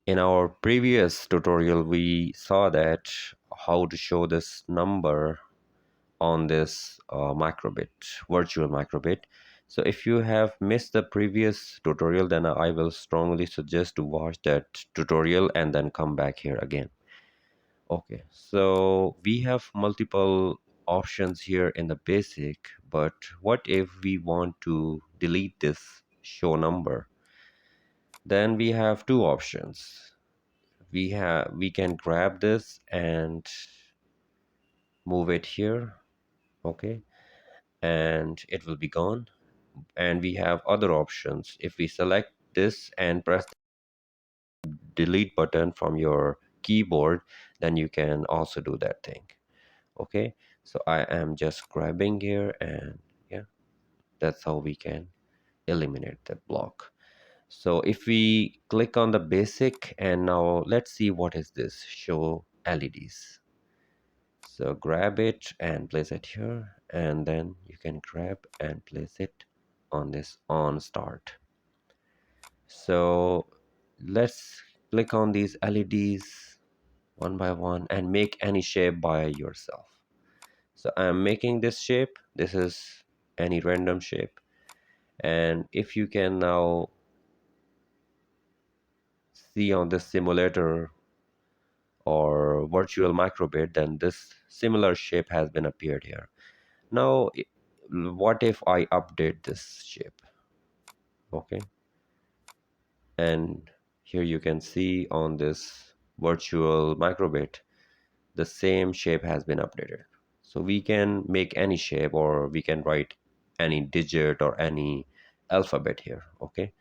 In our previous tutorial, we saw that how to show this number on this microbit, virtual microbit. So if you have missed the previous tutorial, then I will strongly suggest to watch that tutorial and then come back here again. Okay, so we have multiple options here in the basic, but what if we want to delete this show number? Then we have two options. We can grab this and move it here, okay, and it will be gone. And we have other options. If we select this and press the delete button from your keyboard, then you can also do that thing. Okay, so I am just grabbing here, and yeah, that's how we can eliminate that block. So if we click on the basic, and now let's see what is this show LEDs. So grab it and place it here, and then you can grab and place it on this on start. So let's click on these LEDs one by one and make any shape by yourself. So I'm making this shape. This is any random shape. And if you can now see on this simulator or virtual microbit, then this similar shape has been appeared here. Now, what if I update this shape? Okay. And here you can see on this virtual microbit, the same shape has been updated. So we can make any shape, or we can write any digit or any alphabet here. Okay,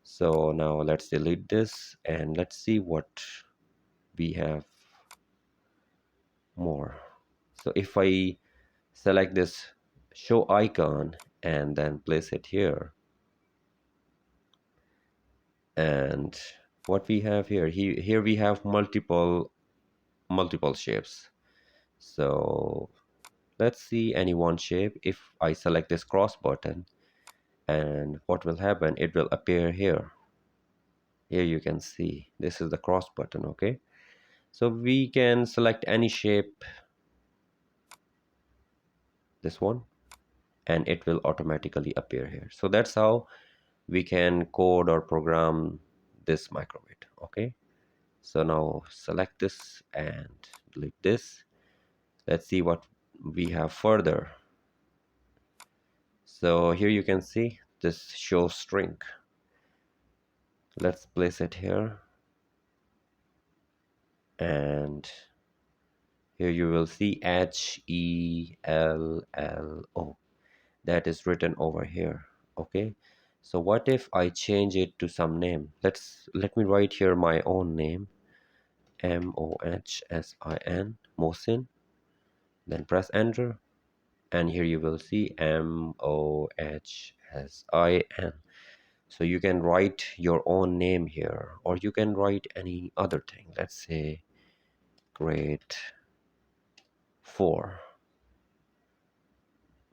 so now let's delete this and let's see what we have more. So if I select this show icon and then place it here, and what we have here, here we have multiple shapes. So let's see any one shape. If I select this cross button, and what will happen, it will appear here. Here you can see this is the cross button. Okay, so we can select any shape, this one, and it will automatically appear here. So that's how we can code or program this microbit. Okay, so now select this and delete this. Let's see what we have further. So here you can see this show string. Let's place it here, and here you will see HELLO, that is written over here. Okay, so what if I change it to some name? Let me write here my own name, MOHSIN, Mohsin, then press enter, and here you will see MOHSIN. So you can write your own name here, or you can write any other thing. Let's say grade 4.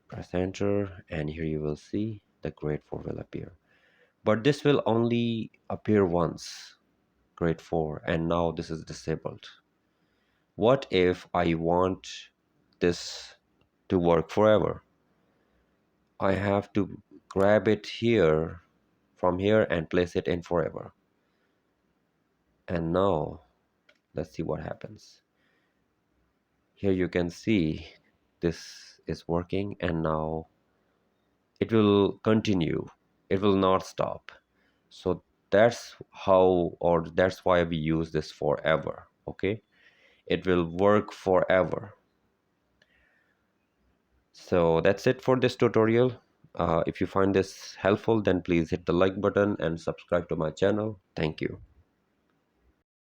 Press enter, and here you will see the grade 4 will appear. But this will only appear once, grade 4, and now this is disabled. What if I want this to work forever? I have to grab it here, from here, and place it in forever. And now let's see what happens. Here you can see this is working, and now it will continue, it will not stop. So that's how, or that's why we use this forever. Okay, it will work forever. So that's it for this tutorial. If you find this helpful, then please hit the like button and subscribe to my channel. Thank you.